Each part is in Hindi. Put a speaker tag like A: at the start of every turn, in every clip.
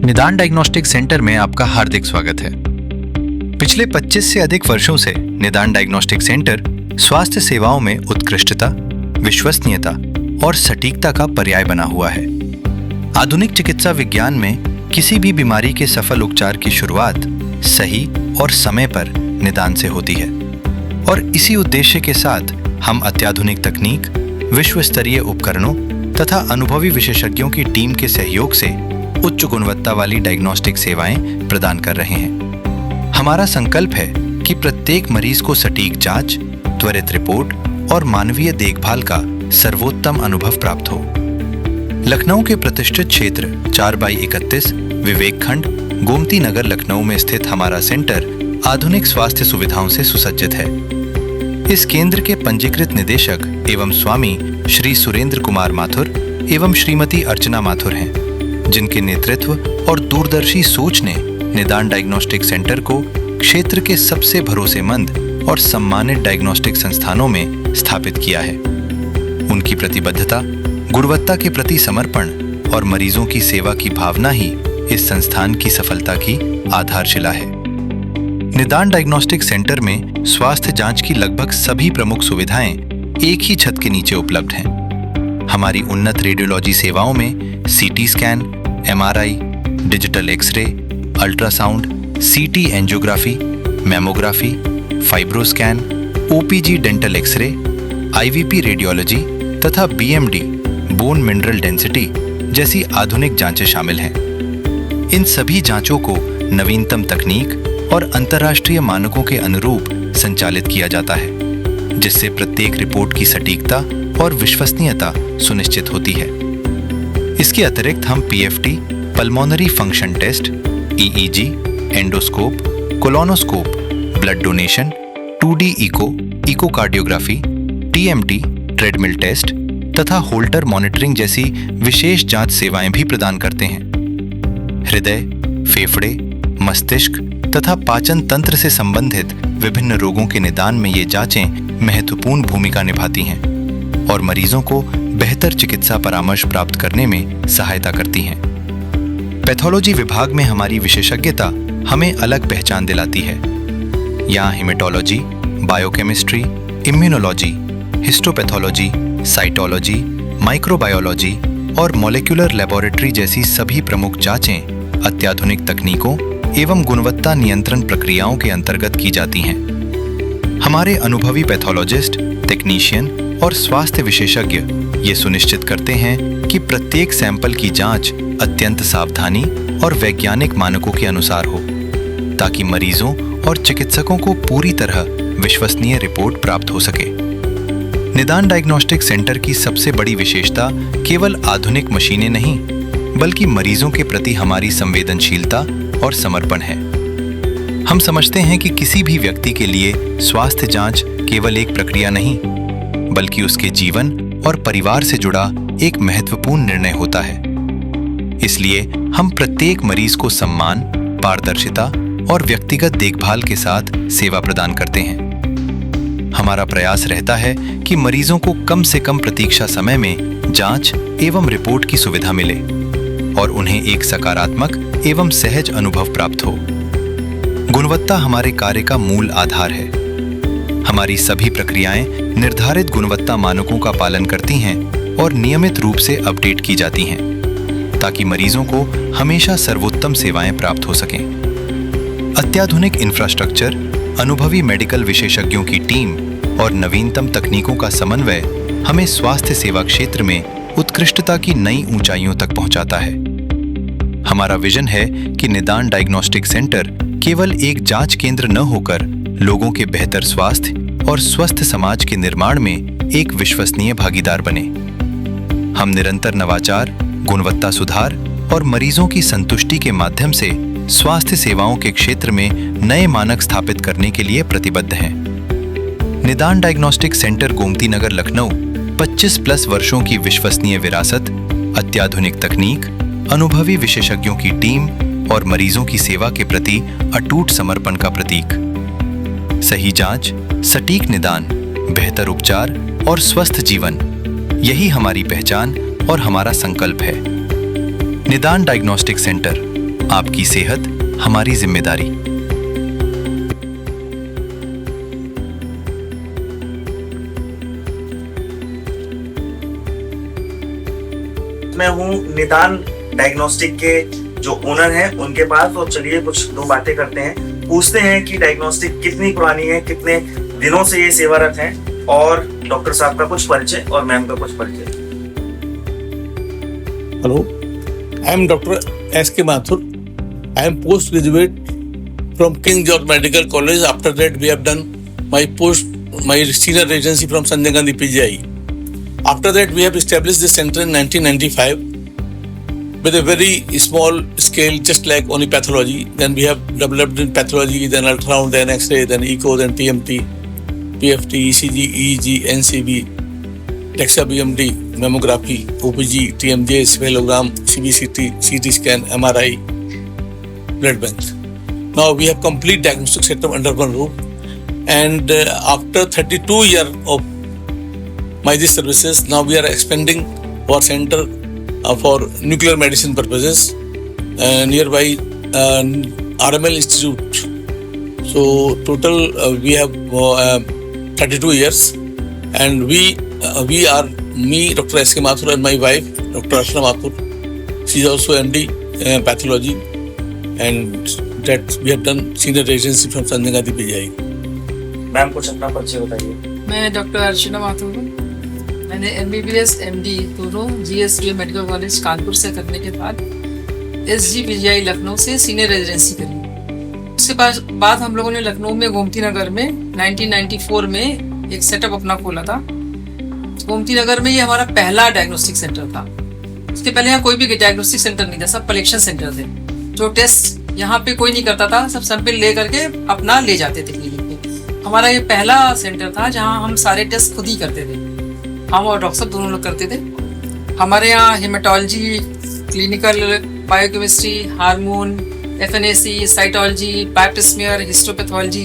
A: निदान डायग्नोस्टिक सेंटर में आपका हार्दिक स्वागत है। पिछले 25 से अधिक वर्षों से निदान डायग्नोस्टिक सेंटर स्वास्थ्य सेवाओं में उत्कृष्टता, विश्वसनीयता और सटीकता का पर्याय बना हुआ है। आधुनिक चिकित्सा विज्ञान में किसी भी बीमारी के सफल उपचार की शुरुआत सही और समय पर निदान से होती है और इसी उद्देश्य के साथ हम अत्याधुनिक तकनीक, विश्व स्तरीय उपकरणों तथा अनुभवी विशेषज्ञों की टीम के सहयोग से उच्च गुणवत्ता वाली डायग्नोस्टिक सेवाएं प्रदान कर रहे हैं। हमारा संकल्प है कि प्रत्येक मरीज को सटीक जांच, त्वरित रिपोर्ट और मानवीय देखभाल का सर्वोत्तम अनुभव प्राप्त हो। लखनऊ के प्रतिष्ठित क्षेत्र 4/31 विवेक खंड, गोमती नगर, लखनऊ में स्थित हमारा सेंटर आधुनिक स्वास्थ्य सुविधाओं से सुसज्जित है। इस केंद्र के पंजीकृत निदेशक एवं स्वामी श्री सुरेंद्र कुमार माथुर एवं श्रीमती अर्चना माथुर हैं, जिनके नेतृत्व और दूरदर्शी सोच ने निदान डायग्नोस्टिक सेंटर को क्षेत्र के सबसे भरोसेमंद और सम्मानित डायग्नोस्टिक संस्थानों में स्थापित किया है। उनकी प्रतिबद्धता, गुणवत्ता के प्रति समर्पण और मरीजों की सेवा की भावना ही इस संस्थान की सफलता की आधारशिला है। निदान डायग्नोस्टिक सेंटर में स्वास्थ्य जांच की लगभग सभी प्रमुख सुविधाएं एक ही छत के नीचे उपलब्ध हैं। हमारी उन्नत रेडियोलॉजी सेवाओं में CT scan, MRI, digital x-ray, ultrasound, CT angiography, mammography, fibroscan, OPG dental x-ray, IVP radiology तथा बीएमडी, बोन मिनरल डेंसिटी जैसी आधुनिक जांचें शामिल हैं। इन सभी जांचों को नवीनतम तकनीक और अंतर्राष्ट्रीय मानकों के अनुरूप संचालित किया जाता है, जिससे प्रत्येक रिपोर्ट की सटीकता और विश्वसनीयता सुनिश्चित होती है। इसके अतिरिक्त हम PFT, pulmonary function test, EEG, endoscope, colonoscope, blood donation, 2D echocardiography, TMT, treadmill test तथा होल्टर मॉनिटरिंग जैसी विशेष जांच सेवाएं भी प्रदान करते हैं। हृदय, फेफड़े, मस्तिष्क तथा पाचन तंत्र से संबंधित विभिन्न रोगों के निदान में ये जांचें महत्वपूर्ण भूमिका निभाती हैं और मरीजों को बेहतर चिकित्सा परामर्श प्राप्त करने में सहायता करती हैं। पैथोलॉजी विभाग में हमारी विशेषज्ञता हमें अलग पहचान दिलाती है। यहाँ haematology, biochemistry, immunology, histopathology, cytology, microbiology और मॉलिक्यूलर लेबोरेटरी जैसी सभी प्रमुख जांचें अत्याधुनिक तकनीकों एवं गुणवत्ता नियंत्रण प्रक्रियाओं के अंतर्गत की जाती हैं। हमारे अनुभवी पैथोलॉजिस्ट, टेक्नीशियन और स्वास्थ्य विशेषज्ञ ये सुनिश्चित करते हैं कि प्रत्येक सैंपल की जांच अत्यंत सावधानी और वैज्ञानिक मानकों के अनुसार हो, ताकि मरीजों और चिकित्सकों को पूरी तरह विश्वसनीय रिपोर्ट प्राप्त हो सके। निदान डायग्नोस्टिक सेंटर की सबसे बड़ी विशेषता केवल आधुनिक मशीनें नहीं, बल्कि मरीजों के प्रति हमारी संवेदनशीलता और समर्पण है। हम समझते हैं कि किसी भी व्यक्ति के लिए स्वास्थ्य जांच केवल एक प्रक्रिया नहीं, बल्कि उसके जीवन और परिवार से जुड़ा एक महत्वपूर्ण निर्णय होता है। इसलिए हम प्रत्येक मरीज को सम्मान, पारदर्शिता और व्यक्तिगत देखभाल के साथ सेवा प्रदान करते हैं। हमारा प्रयास रहता है कि मरीजों को कम से कम प्रतीक्षा समय में जांच एवं रिपोर्ट की सुविधा मिले और उन्हें एक सकारात्मक एवं सहज अनुभव प्राप्त हो। गुणवत्ता हमारे कार्य का मूल आधार है। हमारी सभी प्रक्रियाएं निर्धारित गुणवत्ता मानकों का पालन करती हैं और नियमित रूप से अपडेट की जाती हैं, ताकि मरीजों को हमेशा सर्वोत्तम सेवाएं प्राप्त हो सकें। अत्याधुनिक इंफ्रास्ट्रक्चर, अनुभवी मेडिकल विशेषज्ञों की टीम और नवीनतम तकनीकों का समन्वय हमें स्वास्थ्य सेवा क्षेत्र में उत्कृष्टता की नई ऊंचाइयों तक पहुंचाता है। हमारा विजन है कि निदान डायग्नोस्टिक सेंटर केवल एक जांच केंद्र न होकर लोगों के बेहतर स्वास्थ्य और स्वस्थ समाज के निर्माण में एक विश्वसनीय भागीदार बने। हम निरंतर नवाचार, गुणवत्ता सुधार और मरीजों की संतुष्टि के माध्यम से स्वास्थ्य सेवाओं के क्षेत्र में नए मानक स्थापित करने के लिए प्रतिबद्ध हैं। निदान डायग्नोस्टिक सेंटर, गोमती नगर, लखनऊ 25+ वर्षों की विश्वसनीय विरासत, अत्याधुनिक तकनीक, अनुभवी विशेषज्ञों की टीम और मरीजों की सेवा के प्रति अटूट समर्पण का प्रतीक। सही जांच, सटीक निदान, बेहतर उपचार और स्वस्थ जीवन, यही हमारी पहचान और हमारा संकल्प है। निदान डायग्नोस्टिक सेंटर, आपकी सेहत हमारी जिम्मेदारी।
B: मैं हूँ निदान डायग्नोस्टिक के जो ओनर हैं उनके पास, और चलिए कुछ दो बातें करते हैं, पूछते हैं कि डायग्नोस्टिक कितनी पुरानी है, कितने दिनों से ये सेवारत हैं, और डॉक्टर साहब का कुछ परिचय और मैम का कुछ परिचय।
C: Hello, I am Dr. S.K. Mathur. I am postgraduate from King George Medical College. After that, we have done my senior residency from Sanjay Gandhi PGI. After that, we have established this center in 1995 with a very small scale, just like only pathology. Then we have developed in pathology, then ultrasound, then X-ray, then echo, then TMT, PFT, ECG, EEG, NCB, DEXA BMD, mammography, OPG, TMJ, cephalogram, CBCT, CT scan, MRI, blood bank. Now we have complete diagnostic setup under one roof, and after 32 years of these services, now we are expanding our center for nuclear medicine purposes nearby RML Institute. So total we have 32 years, and we are me, Dr. S.K. Mathur, and my wife, Dr. Archana Mathur. She is also MD pathology, and that we have done senior residency from Sanjay Gandhi PGI.
B: Ma'am कुछ अपना परिचय बताइए।
D: मैं डॉक्टर अर्चना माथुर हूँ। मैंने MBBS MD दोनों GSBM मेडिकल कॉलेज कानपुर से करने के बाद SG PGI लखनऊ से सीनियर रेजिडेंसी करी। उसके बाद हम लोगों ने लखनऊ में गोमती नगर में 1994 में एक सेटअप अपना खोला था। गोमती नगर में ये हमारा पहला डायग्नोस्टिक सेंटर था। उसके पहले यहाँ कोई भी डायग्नोस्टिक सेंटर नहीं था, सब कलेक्शन सेंटर थे। जो टेस्ट यहाँ पे कोई नहीं करता था, सब सैंपल ले करके अपना ले जाते थे क्लिनिक पे। हमारा ये पहला सेंटर था जहाँ हम सारे टेस्ट खुद ही करते थे, हम और डॉक्टर साहब दोनों लोग करते थे। हमारे यहाँ hematology, clinical biochemistry, hormone, FNAC, cytology, pap smear, histopathology,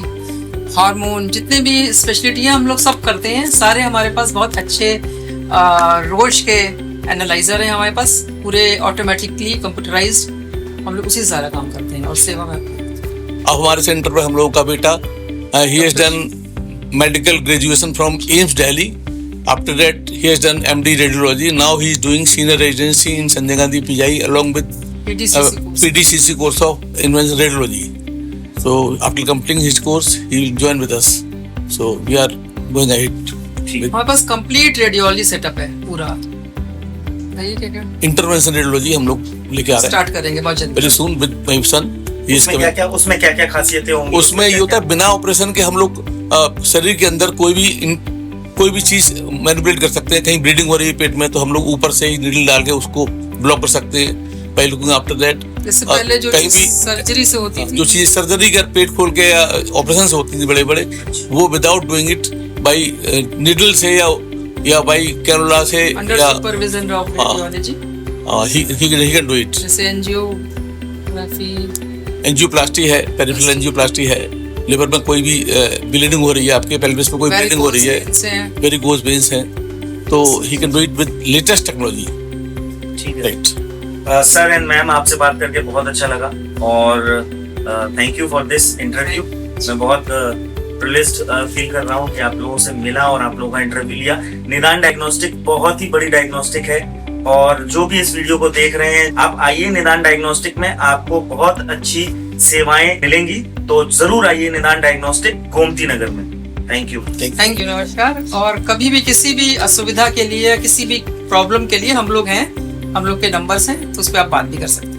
D: hormone, जितने भी स्पेशलिटी हैं हम लोग सब करते हैं। सारे हमारे पास बहुत अच्छे रोज के एनालाइजर हैं हमारे पास, पूरे ऑटोमेटिकली कंप्यूटराइज्ड, हम लोग उसी से सारा काम करते हैं और सेवा में।
C: अब हमारे सेंटर पर हम लोगों का बेटा he has done medical graduation from AIIMS Delhi. After that, he has done MD radiology. Now he is doing senior residency in Sanjay Gandhi PGI along with PDCC course of interventional radiology. So after completing his course, he will join with us. So we are going ahead.
D: हमारे पास कंप्लीट रेडियोलॉजी सेटअप है पूरा।
C: इंटरवेंशन रेडियोलॉजी हम लोग लेके आ रहे हैं,
D: स्टार्ट करेंगे बहुत जल्दी,
C: very soon with my son.
B: उसमें क्या क्या खासियतें होंगी?
C: उसमें ये होता है बिना ऑपरेशन के हम लोग शरीर के अंदर कोई भी चीज मैनिपुलेट कर सकते हैं। कहीं ब्लीडिंग हो रही है पेट में तो हम लोग ऊपर से ही नीडल डाल के उसको ब्लॉक कर सकते हैं। बाय लुकिंग आफ्टर दैट,
D: इससे पहले जो
C: कहीं भी
D: सर्जरी से होती थी,
C: जो चीज सर्जरी के पेट खोल के या ऑपरेशन से होती थी बड़े बड़े, वो without doing it by needle से या बाय कैनुला से
D: अंडर
C: या
D: supervision of radiology
C: he can do it.
D: जैसे एंजियोग्राफी,
C: एंजियोप्लास्टी है, पेरिफेरल एंजियोप्लास्टी है, लिवर में कोई भी ब्लीडिंग हो रही है, आपके पेल्विस में कोई ब्लीडिंग हो रही है, वेरिकोज वेन्स हैं, तो he can do it with latest technology.
B: ठीक है राइट। सर एंड मैम, आपसे बात करके बहुत अच्छा लगा, और thank you for this interview. मैं बहुत प्रिविलेज्ड फील कर रहा हूँ कि आप लोगों से मिला और आप लोगों का इंटरव्यू लिया। निदान डायग्नोस्टिक बहुत ही बड़ी डायग्नोस्टिक है, और जो भी इस वीडियो को देख रहे हैं, आप आइए निदान डायग्नोस्टिक में, आपको बहुत अच्छी सेवाएं मिलेंगी। तो जरूर आइए निदान डायग्नोस्टिक गोमती नगर में। Thank you.
D: नमस्कार। और कभी भी किसी भी असुविधा के लिए, किसी भी प्रॉब्लम के लिए हम लोग हैं, हम लोग के नंबर्स हैं, तो उस पर आप बात भी कर सकते हैं।